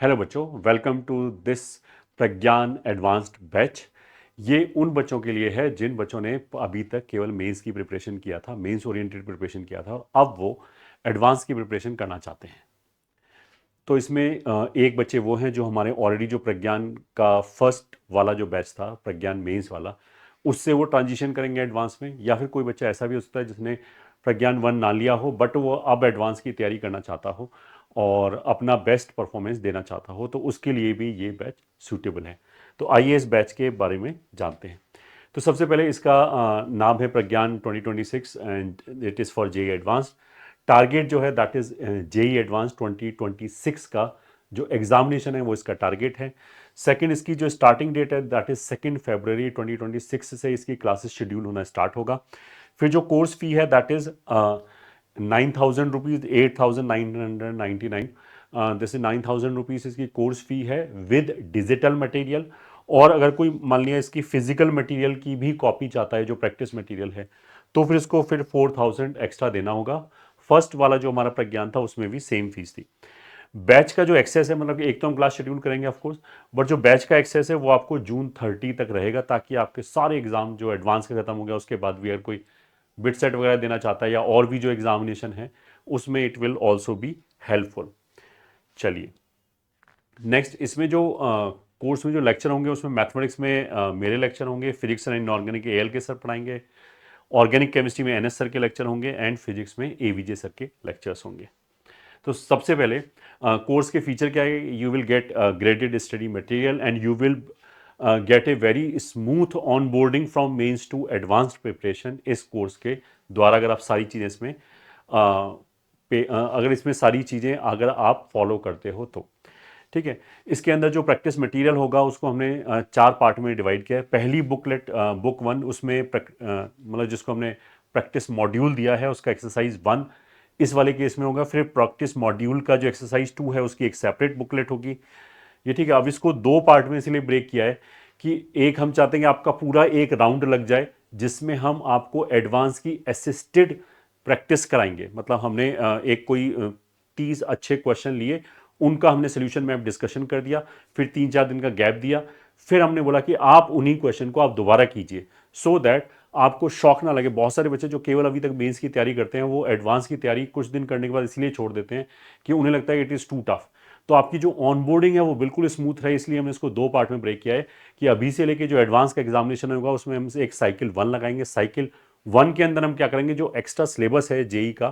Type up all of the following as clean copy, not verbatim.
Hello बच्चों, welcome to this Pragyan advanced batch. ये उन बच्चों के लिए है जिन बच्चों ने अभी तक केवल मेंस की प्रिपरेशन किया था, मेंस ओरिएंटेड प्रिपरेशन किया था और अब वो एडवांस की प्रिपरेशन करना चाहते हैं। तो इसमें एक बच्चे वो हैं जो हमारे ऑलरेडी जो प्रज्ञान का फर्स्ट वाला जो बैच था, प्रज्ञान मेंस वाला, उससे वो ट्रांजिशन करेंगे एडवांस में। या फिर कोई बच्चा ऐसा भी हो सकता है जिसने प्रज्ञान वन ना लिया हो बट वो अब एडवांस की तैयारी करना चाहता हो और अपना बेस्ट परफॉर्मेंस देना चाहता हो, तो उसके लिए भी ये बैच सूटेबल है। तो आइए इस बैच के बारे में जानते हैं। तो सबसे पहले इसका नाम है Pragyan 2026 and it is for JEE advance. Target जो है दैट इज़ जेई एडवांस 2026 का जो एग्जामिनेशन है वो इसका टारगेट है। सेकंड, इसकी जो स्टार्टिंग डेट है दैट इज़ 2 फरवरी 2026 से इसकी क्लासेस शेड्यूल होना स्टार्ट होगा। फिर जो कोर्स फी है दैट इज़ 9,000 रुपीज़, 8,999। जैसे 9,000 रुपीज़ इसकी कोर्स फी है विद डिजिटल मटेरियल। और अगर कोई मान लिया इसकी फिजिकल मटेरियल की भी कॉपी चाहता है जो प्रैक्टिस मटेरियल है, तो फिर इसको फिर 4,000 एक्स्ट्रा देना होगा। फर्स्ट वाला जो हमारा प्रज्ञान था उसमें भी सेम फीस थी। बैच का जो एक्सेस है, मतलब कि एक तो हम क्लास शेड्यूल करेंगे ऑफकोर्स, बट जो बैच का एक्सेस है वो आपको जून 30 तक रहेगा, ताकि आपके सारे एग्जाम जो एडवांस का खत्म हो गया उसके बाद भी अगर कोई बिट सेट वगैरह देना चाहता है या और भी जो एग्जामिनेशन है उसमें it will also be helpful. चलिए नेक्स्ट, इसमें जो कोर्स में जो लेक्चर होंगे उसमें मैथमेटिक्स में मेरे लेक्चर होंगे, फिजिक्स एंड इनऑर्गेनिक एएल के सर पढ़ाएंगे, ऑर्गेनिक केमिस्ट्री में एनएस सर के लेक्चर होंगे एंड फिजिक्स में एवीजे सर के लेक्चर्स होंगे। तो सबसे पहले कोर्स के फीचर क्या है? You will get graded study material and you will get a very smooth onboarding from mains to advanced preparation. इस कोर्स के द्वारा अगर आप सारी चीज़ें इसमें अगर इसमें सारी चीज़ें अगर आप फॉलो करते हो तो ठीक है। इसके अंदर जो प्रैक्टिस मटेरियल होगा उसको हमने 4 पार्ट में डिवाइड किया है। पहली बुकलेट बुक 1, उसमें मतलब जिसको हमने प्रैक्टिस मॉड्यूल दिया है उसका एक्सरसाइज 1 इस वाले केस में होगा। फिर प्रैक्टिस मॉड्यूल का जो एक्सरसाइज 2 है उसकी एक सेपरेट बुकलेट होगी। ये ठीक है। अब इसको 2 पार्ट में इसलिए ब्रेक किया है कि एक हम चाहते हैं कि आपका पूरा एक राउंड लग जाए जिसमें हम आपको एडवांस की असिस्टेड प्रैक्टिस कराएंगे। मतलब हमने एक कोई 30 अच्छे क्वेश्चन लिए, उनका हमने सोल्यूशन मैप डिस्कशन कर दिया, फिर 3-4 दिन का गैप दिया, फिर हमने बोला कि आप उन्हीं क्वेश्चन को आप दोबारा कीजिए सो दैट आपको शौक ना लगे। बहुत सारे बच्चे जो केवल अभी तक मेंस की तैयारी करते हैं वो एडवांस की तैयारी कुछ दिन करने के बाद इसलिए छोड़ देते हैं कि उन्हें लगता है इट इज़ टू टफ। तो आपकी जो ऑनबोर्डिंग है वो बिल्कुल स्मूथ रहे, इसलिए हमने इसको 2 पार्ट में ब्रेक किया है कि अभी से लेके जो एडवांस का एग्जामिनेशन होगा उसमें हम एक साइकिल 1 लगाएंगे। साइकिल 1 के अंदर हम क्या करेंगे, जो एक्स्ट्रा सिलेबस है जेई का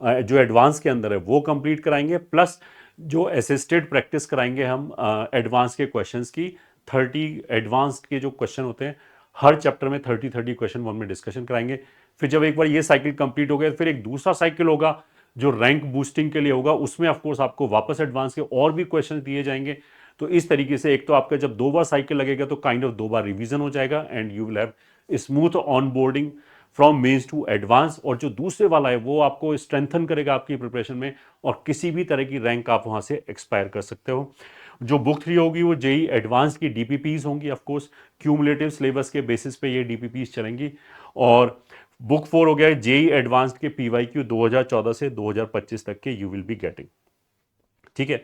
जो एडवांस के अंदर है वो कंप्लीट कराएंगे, प्लस जो असिस्टेड प्रैक्टिस कराएंगे हम एडवांस के क्वेश्चंस की। 30 एडवांस के जो क्वेश्चन होते हैं हर चैप्टर में 30 क्वेश्चन 1 में डिस्कशन कराएंगे। फिर जब एक बार ये साइकिल कंप्लीट हो गया फिर एक दूसरा साइकिल होगा जो रैंक बूस्टिंग के लिए होगा, उसमें ऑफकोर्स आपको वापस एडवांस के और भी क्वेश्चन दिए जाएंगे। तो इस तरीके से एक तो आपका जब 2 बार साइकिल लगेगा तो काइंड ऑफ 2 बार रिवीजन हो जाएगा and you will have smooth onboarding from mains to advance. और जो दूसरे वाला है वो आपको स्ट्रेंथन करेगा आपकी प्रिपरेशन में और किसी भी तरह की रैंक आप वहां से एक्सपायर कर सकते हो। जो बुक 3 होगी वो जेई एडवांस की डीपीपीज होंगी, ऑफकोर्स क्यूमुलेटिव सिलेबस के बेसिस पे ये डीपीपीज चलेंगी। और बुक 4 हो गया जेई एडवांस्ड के पीवाईक्यू 2014 से 2025 तक के यू विल बी गेटिंग। ठीक है।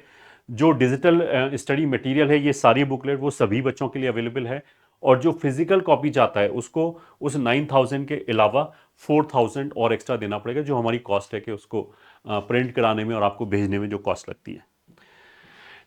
जो डिजिटल स्टडी मटेरियल है ये सारी बुकलेट वो सभी बच्चों के लिए अवेलेबल है। और जो फिजिकल कॉपी चाहता है उसको उस 9,000 के अलावा 4,000 और एक्स्ट्रा देना पड़ेगा, जो हमारी कॉस्ट है कि उसको प्रिंट कराने में और आपको भेजने में जो कॉस्ट लगती है।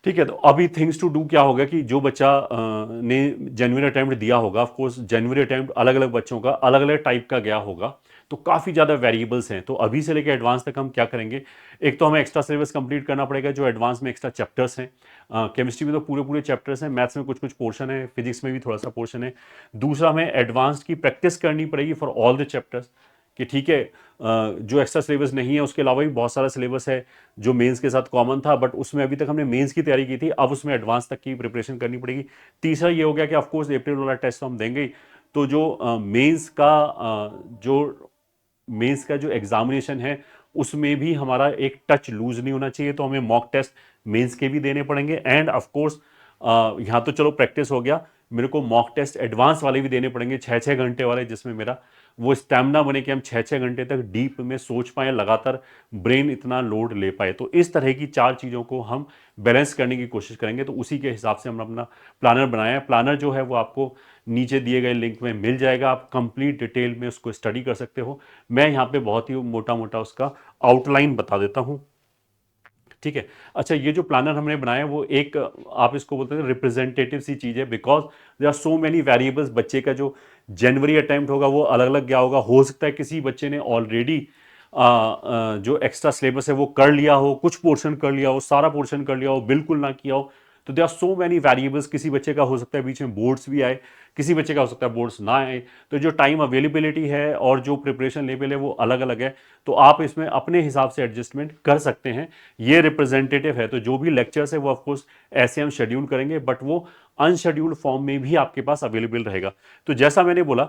ठीक है। तो अभी थिंग्स टू डू क्या होगा कि जो बच्चा ने जनवरी अटैम्प्ट दिया होगा, ऑफ कोर्स जनवरी अटैम्प्ट अलग अलग बच्चों का अलग अलग टाइप का गया होगा, तो काफ़ी ज़्यादा वेरिएबल्स हैं। तो अभी से लेकर एडवांस तक हम क्या करेंगे, एक तो हमें एक्स्ट्रा सिलेबस कंप्लीट करना पड़ेगा जो एडवांस में एक्स्ट्रा चैप्टर्स हैं। केमिस्ट्री में तो पूरे पूरे चैप्टर्स हैं, मैथ्स में कुछ कुछ पोर्शन है, फिजिक्स में भी थोड़ा सा पोर्शन है। दूसरा, हमें एडवांस की प्रैक्टिस करनी पड़ेगी फॉर ऑल द चैप्टर्स कि ठीक है जो एक्स्ट्रा सिलेबस नहीं है उसके अलावा भी बहुत सारा सिलेबस है जो मेंस के साथ कॉमन था, बट उसमें अभी तक हमने मेंस की तैयारी की थी, अब उसमें एडवांस तक की प्रिपरेशन करनी पड़ेगी। तीसरा ये हो गया कि ऑफकोर्स अप्रैल वाला टेस्ट तो हम देंगे ही, तो जो मेंस का जो एग्जामिनेशन है उसमें भी हमारा एक टच लूज नहीं होना चाहिए, तो हमें मॉक टेस्ट मेंस के भी देने पड़ेंगे। एंड ऑफकोर्स यहाँ तो चलो प्रैक्टिस हो गया, मेरे को मॉक टेस्ट एडवांस वाले भी देने पड़ेंगे 6-6 घंटे वाले, जिसमें मेरा वो स्टैमिना बने कि हम 6-6 घंटे तक डीप में सोच पाए, लगातार ब्रेन इतना लोड ले पाए। तो इस तरह की 4 चीज़ों को हम बैलेंस करने की कोशिश करेंगे। तो उसी के हिसाब से हम अपना प्लानर बनाया है। प्लानर जो है वो आपको नीचे दिए गए लिंक में मिल जाएगा, आप कंप्लीट डिटेल में उसको स्टडी कर सकते हो। मैं यहाँ पे बहुत ही मोटा मोटा उसका आउटलाइन बता देता हूँ। ठीक है। अच्छा, ये जो प्लानर हमने बनाया है वो एक आप इसको बोलते हैं रिप्रेजेंटेटिव सी चीज़ है, because there are so many variables. बच्चे का जो जनवरी अटेम्प्ट होगा वो अलग अलग गया होगा। हो सकता है किसी बच्चे ने ऑलरेडी जो एक्स्ट्रा सिलेबस है वो कर लिया हो, कुछ पोर्शन कर लिया हो, सारा पोर्शन कर लिया हो, बिल्कुल ना किया हो। तो they are so many variables. किसी बच्चे का हो सकता है बीच में बोर्ड्स भी आए, किसी बच्चे का हो सकता है बोर्ड्स ना आए। तो जो टाइम अवेलेबिलिटी है और जो प्रिपरेशन लेवल है वो अलग अलग है। तो आप इसमें अपने हिसाब से एडजस्टमेंट कर सकते हैं। ये रिप्रेजेंटेटिव है, तो जो भी लेक्चर्स है वो ऑफकोर्स ऐसे हम शेड्यूल करेंगे, बट वो अनशेड्यूल्ड फॉर्म में भी आपके पास अवेलेबल रहेगा। तो जैसा मैंने बोला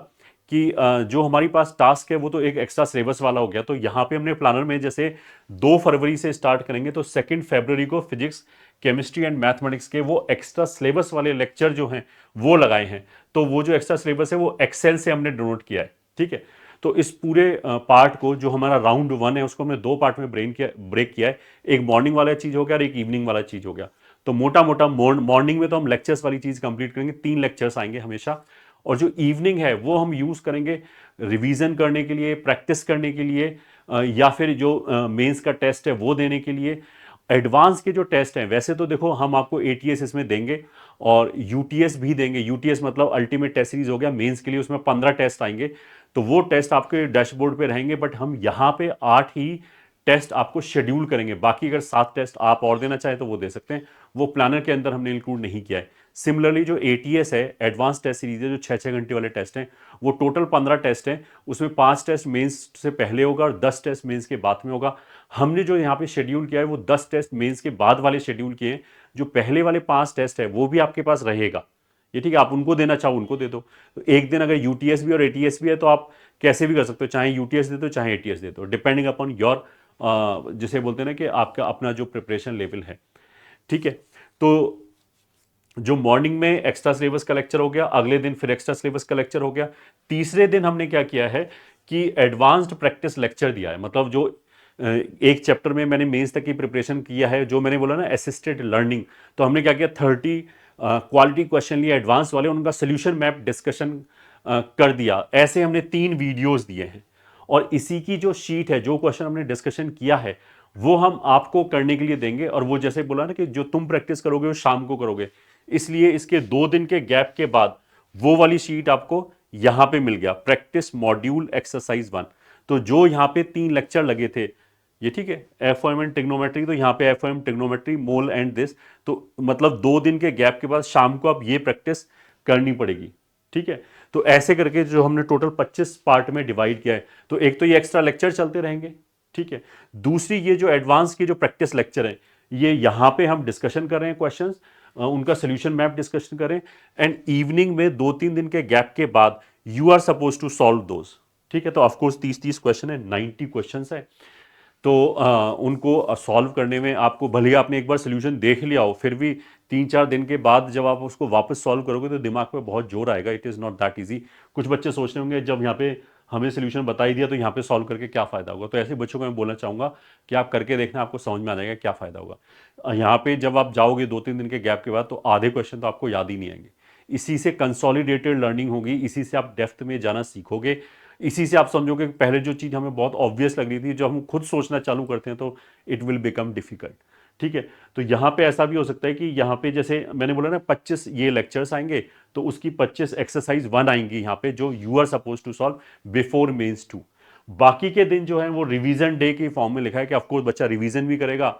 कि जो हमारी पास टास्क है वो तो एक एक्स्ट्रा सिलेबस वाला हो गया। तो यहाँ पे हमने प्लानर में जैसे 2 फरवरी से स्टार्ट करेंगे, तो 2 फरवरी को फिजिक्स, केमिस्ट्री एंड मैथमेटिक्स के वो एक्स्ट्रा सिलेबस वाले लेक्चर जो हैं वो लगाए हैं। तो वो जो एक्स्ट्रा सिलेबस है वो एक्सेल से हमने डोनोट किया है। ठीक है। तो इस पूरे पार्ट को, जो हमारा राउंड 1 है, उसको हमने 2 पार्ट में ब्रेक किया है। एक मॉर्निंग वाला चीज हो गया और एक इवनिंग वाला चीज हो गया। तो मोटा मोटा मॉर्निंग में तो हम लेक्चर्स वाली चीज कंप्लीट करेंगे, 3 लेक्चर्स आएंगे हमेशा। और जो इवनिंग है वो हम यूज करेंगे रिवीजन करने के लिए, प्रैक्टिस करने के लिए, या फिर जो मेंस का टेस्ट है वो देने के लिए। एडवांस के जो टेस्ट हैं, वैसे तो देखो हम आपको एटीएस इसमें देंगे और यूटीएस भी देंगे। यूटीएस मतलब अल्टीमेट टेस्ट सीरीज हो गया मेंस के लिए, उसमें 15 टेस्ट आएंगे। तो वो टेस्ट आपके डैशबोर्ड पे रहेंगे, बट हम यहाँ पे 8 ही टेस्ट आपको शेड्यूल करेंगे। बाकी अगर 7 टेस्ट आप और देना चाहें तो वो दे सकते हैं, वो प्लानर के अंदर हमने इंक्लूड नहीं किया है। सिमिलरली जो एटीएस है, एडवांस टेस्ट सीरीज है, जो 6-6 घंटे वाले टेस्ट हैं, वो टोटल 15 टेस्ट हैं। उसमें 5 टेस्ट मेंस से पहले होगा और 10 टेस्ट मेंस के बाद में होगा। हमने जो यहाँ पे शेड्यूल किया है वो 10 टेस्ट मेंस के बाद वाले शेड्यूल किए हैं। जो पहले वाले 5 टेस्ट है वो भी आपके पास रहेगा। ये ठीक है, आप उनको देना चाहो उनको दे दो। तो एक दिन अगर यूटीएस भी और एटीएस भी है तो आप कैसे भी कर सकते हो, चाहे यूटीएस दे दो चाहे एटीएस दे दो, डिपेंडिंग अपॉन योर, जिसे बोलते हैं ना कि आपका अपना जो प्रिपरेशन लेवल है। ठीक है। तो जो मॉर्निंग में एक्स्ट्रा सिलेबस का लेक्चर हो गया, अगले दिन फिर एक्स्ट्रा सिलेबस का लेक्चर हो गया। तीसरे दिन हमने क्या किया है कि एडवांस्ड प्रैक्टिस लेक्चर दिया है। मतलब जो एक चैप्टर में मैंने मेंस तक की प्रिपरेशन किया है, जो मैंने बोला ना असिस्टेड लर्निंग, तो हमने क्या किया 30 क्वालिटी क्वेश्चन लिए एडवांस वाले, उनका सोल्यूशन मैप डिस्कशन कर दिया। ऐसे हमने 3 वीडियोस दिए हैं और इसी की जो शीट है, जो क्वेश्चन हमने डिस्कशन किया है, वो हम आपको करने के लिए देंगे। और वो जैसे बोला ना कि जो तुम प्रैक्टिस करोगे वो शाम को करोगे, इसलिए इसके 2 दिन के गैप के बाद वो वाली शीट आपको यहां पे मिल गया, प्रैक्टिस मॉड्यूल एक्सरसाइज 1। तो जो यहां पे 3 लेक्चर लगे थे, ये ठीक है, एफओएम एंड ट्रिग्नोमेट्री, तो यहाँ पे FOM trigonometry mole and this, तो मतलब 2 दिन के गैप के बाद शाम को आप ये प्रैक्टिस करनी पड़ेगी। ठीक है। तो ऐसे करके जो हमने टोटल 25 पार्ट में डिवाइड किया है, तो एक तो ये एक्स्ट्रा लेक्चर चलते रहेंगे। ठीक है। दूसरी ये जो एडवांस की जो प्रैक्टिस लेक्चर है, ये यहाँ पे हम डिस्कशन कर रहे हैं क्वेश्चंस, उनका सोल्यूशन मैप डिस्कशन करें। एंड इवनिंग में 2-3 दिन के गैप के बाद you are suppose to solve those. ठीक है। तो ऑफकोर्स 30-30 क्वेश्चन है, 90 क्वेश्चन है। तो उनको सॉल्व करने में आपको, भले ही आपने एक बार सोल्यूशन देख लिया हो, फिर भी 3-4 दिन के बाद जब आप उसको वापस सॉल्व करोगे तो दिमाग पे बहुत जोर आएगा। It is not that easy. कुछ बच्चे सोच रहे होंगे जब यहाँ पे हमें सोल्यूशन बता ही दिया तो यहाँ पे सॉल्व करके क्या फ़ायदा होगा। तो ऐसे बच्चों को मैं बोलना चाहूँगा कि आप करके देखना, आपको समझ में आ जाएगा क्या फ़ायदा होगा। यहाँ पे जब आप जाओगे 2-3 दिन के गैप के बाद, तो आधे क्वेश्चन तो आपको याद ही नहीं आएंगे। इसी से कंसोलिडेटेड लर्निंग होगी, इसी से आप डेप्थ में जाना सीखोगे। इसी से आप समझोगे कि पहले जो चीज़ हमें बहुत ऑब्वियस लग रही थी, जब हम खुद सोचना चालू करते हैं तो इट विल बिकम डिफिकल्ट। ठीक है। तो यहाँ पे ऐसा भी हो सकता है कि यहाँ पे जैसे मैंने बोला ना 25 ये लेक्चर्स आएंगे, तो उसकी 25 एक्सरसाइज 1 आएंगी यहाँ पे, जो you are suppose to solve before mains 2। बाकी के दिन जो है वो रिवीजन डे के फॉर्म में लिखा है कि ऑफकोर्स बच्चा रिवीजन भी करेगा।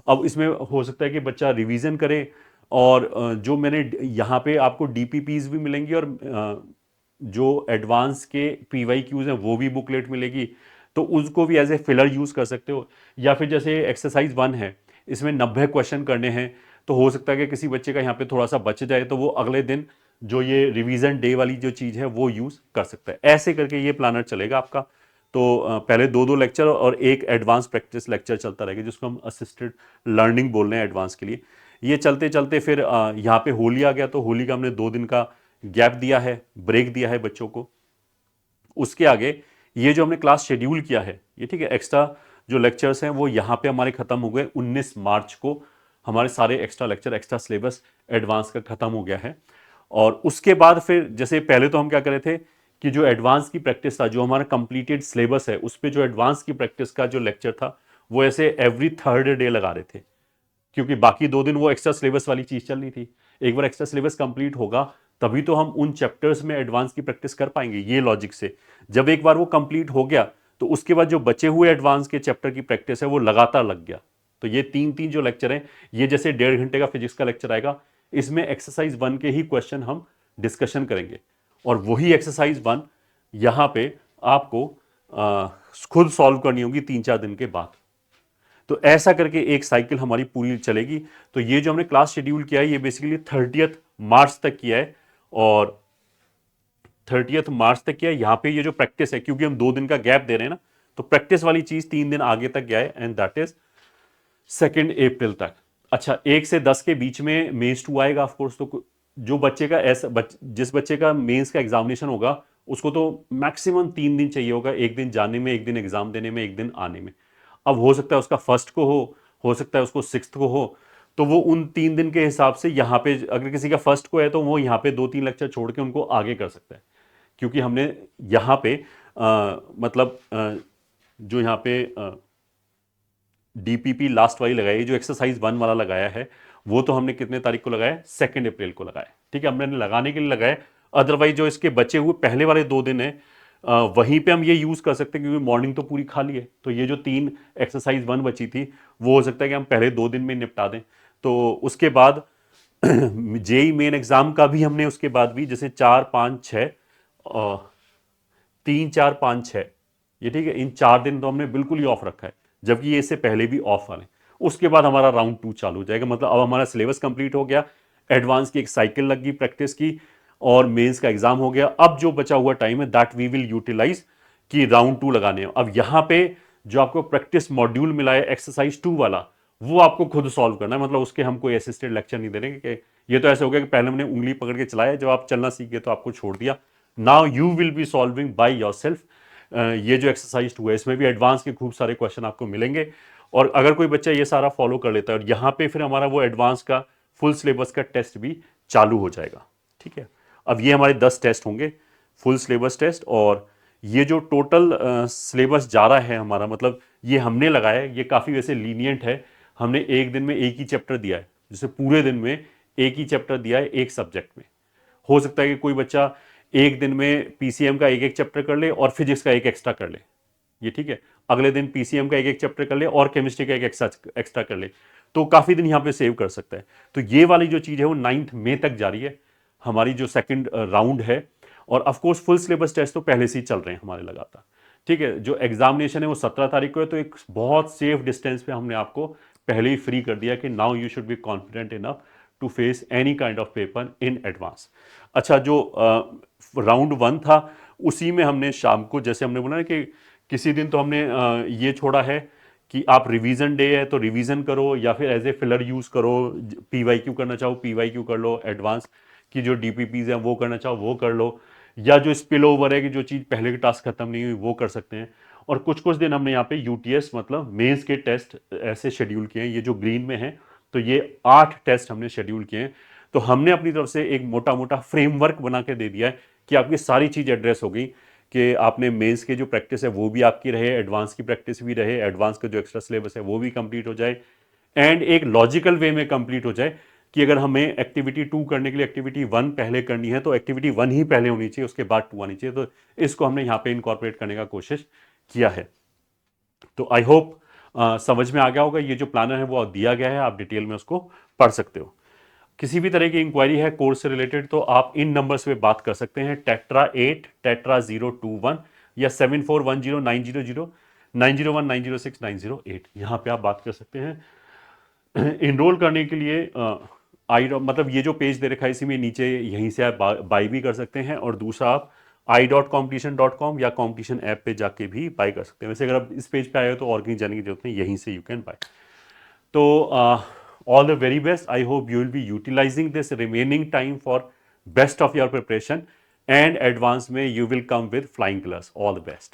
अब इसमें हो सकता है कि बच्चा रिवीजन करे, और जो मैंने यहाँ पे आपको डीपीपीज भी मिलेंगी, और जो एडवांस के पीवाईक्यूज हैं वो भी बुकलेट मिलेगी, तो उसको भी एज ए फिलर यूज़ कर सकते हो। या फिर जैसे एक्सरसाइज 1 है, इसमें 90 क्वेश्चन करने हैं, तो हो सकता है कि किसी बच्चे का यहाँ पे थोड़ा सा बच जाए, तो वो अगले दिन जो ये रिवीजन डे वाली जो चीज़ है वो यूज़ कर सकता है। ऐसे करके ये प्लानर चलेगा आपका। तो पहले 2-2 लेक्चर और एक एडवांस प्रैक्टिस लेक्चर चलता रहेगा, जिसको हम असिस्टेड लर्निंग बोल रहे हैं एडवांस के लिए। ये चलते चलते फिर यहाँ पे होली आ गया, तो होली का हमने 2 दिन का गैप दिया है, ब्रेक दिया है बच्चों को। उसके आगे ये जो हमने क्लास शेड्यूल किया है ये, ठीक है, एक्स्ट्रा जो लेक्चर्स हैं वो यहाँ पे हमारे खत्म हो गए 19 मार्च को। हमारे सारे extra lecture, extra syllabus advance का खत्म हो गया है। और उसके बाद फिर जैसे पहले तो हम क्या कर रहे थे कि जो एडवांस की प्रैक्टिस था, जो हमारा कंप्लीटेड सिलेबस है, उस पे जो एडवांस की प्रैक्टिस का जो लेक्चर था वो ऐसे एवरी थर्ड डे लगा रहे थे, क्योंकि बाकी 2 दिन वो एक्स्ट्रा सिलेबस वाली चीज चल रही थी। एक बार एक्स्ट्रा सिलेबस कंप्लीट होगा तभी तो हम उन चैप्टर्स में एडवांस की प्रैक्टिस कर पाएंगे, ये लॉजिक से। जब एक बार वो कंप्लीट हो गया तो उसके बाद जो बचे हुए एडवांस के चैप्टर की प्रैक्टिस है वो लगातार लग गया। तो ये 3-3 जो लेक्चर हैं, ये जैसे 1.5 घंटे का फिजिक्स का लेक्चर आएगा, इसमें एक्सरसाइज 1 के ही क्वेश्चन हम डिस्कशन करेंगे, और वही एक्सरसाइज 1 यहाँ पे आपको खुद सॉल्व करनी होगी 3-4 दिन के बाद। तो ऐसा करके एक साइकिल हमारी पूरी चलेगी। तो ये जो हमने क्लास शेड्यूल किया है ये बेसिकली 30 मार्च तक किया है, और 30 मार्च तक किया है। यहाँ पे ये जो प्रैक्टिस है, क्योंकि हम 2 दिन का गैप दे रहे हैं ना, तो प्रैक्टिस वाली चीज 3 दिन आगे तक गया है, एंड दैट इज 2 अप्रैल तक। अच्छा, 1 से 10 के बीच में मेंस 2 आएगा ऑफकोर्स। तो जो बच्चे का जिस बच्चे का मेंस का एग्जामिनेशन होगा उसको तो मैक्सिमम 3 दिन चाहिए होगा, एक दिन जाने में, एक दिन एग्जाम देने में, एक दिन आने में। अब हो सकता है उसका फर्स्ट को हो सकता है उसको 6th को हो, तो वो उन 3 दिन के हिसाब से यहाँ पे, अगर किसी का फर्स्ट को है तो वो यहाँ पे 2-3 लेक्चर छोड़ के उनको आगे कर सकता है। क्योंकि हमने यहाँ पे मतलब जो यहाँ पे डीपीपी लास्ट वाली लगाई, जो एक्सरसाइज 1 वाला लगाया है, वो तो हमने कितने तारीख को लगाया? 2 अप्रैल को लगाया। ठीक है, हमने लगाने के लिए लगाया। अदरवाइज जो इसके बचे हुए पहले वाले 2 दिन है, वहीं पे हम ये यूज कर सकते हैं, क्योंकि मॉर्निंग तो पूरी खाली है। तो ये जो 3 एक्सरसाइज 1 बची थी वो हो सकता है कि हम पहले 2 दिन में निपटा दें। तो उसके बाद जेई मेन एग्जाम का भी हमने उसके बाद भी, जैसे 4, 5, 6, 3, 4, 5, 6, ये ठीक है, इन 4 दिन तो हमने बिल्कुल ही ऑफ रखा है, जबकि ये इससे पहले भी ऑफ वाले। उसके बाद हमारा राउंड 2 चालू हो जाएगा। मतलब अब हमारा सिलेबस कंप्लीट हो गया, एडवांस की एक साइकिल लग गई प्रैक्टिस की, और मेंस का एग्जाम हो गया। अब जो बचा हुआ टाइम है दैट वी विल यूटिलाइज कि राउंड 2 लगाने हैं। अब यहाँ पे जो आपको प्रैक्टिस मॉड्यूल मिला है एक्सरसाइज 2 वाला, वो आपको खुद सॉल्व करना है। मतलब उसके हम कोई असिस्टेड लेक्चर नहीं दे रहे कि ये तो ऐसे हो गया कि पहले हमने उंगली पकड़ के चलाया, जब आप चलना सीख गए तो आपको छोड़ दिया। Now you will be solving by yourself. ये जो एक्सरसाइज 2 है इसमें भी एडवांस के खूब सारे क्वेश्चन आपको मिलेंगे, और अगर कोई बच्चा ये सारा फॉलो कर लेता है, और यहाँ पे फिर हमारा वो एडवांस का फुल सिलेबस का टेस्ट भी चालू हो जाएगा। ठीक है, अब ये हमारे 10 टेस्ट होंगे, फुल सिलेबस टेस्ट। और ये जो टोटल सिलेबस जा रहा है हमारा, मतलब ये हमने लगाया है, ये काफ़ी वैसे लीनियंट है। हमने एक दिन में एक ही चैप्टर दिया है, जैसे पूरे दिन में एक ही चैप्टर दिया है एक सब्जेक्ट में। हो सकता है कि कोई बच्चा एक दिन में पीसीएम का एक एक चैप्टर कर ले और फिजिक्स का एक एक्स्ट्रा कर ले, ये ठीक है। अगले दिन पीसीएम का एक एक चैप्टर कर ले और केमिस्ट्री का एक एक्स्ट्रा कर ले, तो काफ़ी दिन यहाँ पे सेव कर सकता है। तो ये वाली जो चीज़ है वो 9 मई तक जारी है, हमारी जो सेकंड राउंड है। और of course full syllabus test तो पहले से ही चल रहे हैं हमारे लगातार। ठीक है, जो एग्जामिनेशन है वो 17 तारीख को है, तो एक बहुत सेफ डिस्टेंस पे हमने आपको पहले ही फ्री कर दिया कि now you should be confident enough to face any kind of paper in advance. अच्छा, जो राउंड 1 था उसी में हमने शाम को, जैसे हमने बोला ना कि किसी दिन तो हमने ये छोड़ा है कि आप रिवीजन डे है तो रिवीजन करो, या फिर एज ए फिलर यूज करो। पीवाईक्यू करना चाहो पीवाईक्यू कर लो, एडवांस की जो डीपीपीज हैं वो करना चाहो वो कर लो, या जो स्पिल ओवर है कि जो चीज़ पहले के टास्क खत्म नहीं हुई वो कर सकते हैं। और कुछ कुछ दिन हमने यहाँ पे यूटीएस मतलब मेंस के टेस्ट ऐसे शेड्यूल किए हैं, ये जो ग्रीन में है, तो ये 8 टेस्ट हमने शेड्यूल किए हैं। तो हमने अपनी तरफ से एक मोटा मोटा फ्रेमवर्क बना के दे दिया है कि आपकी सारी चीज़ एड्रेस हो गई, कि आपने मेंस के जो प्रैक्टिस है वो भी आपकी रहे, एडवांस की प्रैक्टिस भी रहे, एडवांस का जो एक्स्ट्रा सिलेबस है वो भी कंप्लीट हो जाए, एंड एक लॉजिकल वे में कंप्लीट हो जाए कि अगर हमें एक्टिविटी 2 करने के लिए एक्टिविटी 1 पहले करनी है तो एक्टिविटी 1 ही पहले होनी चाहिए, उसके बाद 2 आनी चाहिए। तो इसको हमने यहाँ पे इनकॉर्पोरेट करने का कोशिश किया है। तो आई होप समझ में आ गया होगा। ये जो प्लानर है वो दिया गया है, आप डिटेल में उसको पढ़ सकते हो। किसी भी तरह की इंक्वायरी है कोर्स से रिलेटेड तो आप इन नंबर्स पे बात कर सकते हैं, Tetra8 Tetra021 या 7410900901906908, यहाँ पे आप बात कर सकते हैं। इनरोल करने के लिए मतलब ये जो पेज दे रखा है इसी में नीचे, यहीं से आप बाई भी कर सकते हैं, और दूसरा आप i.competition.com या कॉम्पिटिशन ऐप पे जाके भी बाई कर सकते हैं। वैसे अगर आप इस पेज पे आए हो तो और कहीं जाने की जरूरत नहीं, यहीं से यू कैन बाय। तो all the very best. I hope you will be utilizing this remaining time for best of your preparation. And advance में you will come with flying colours. All the best.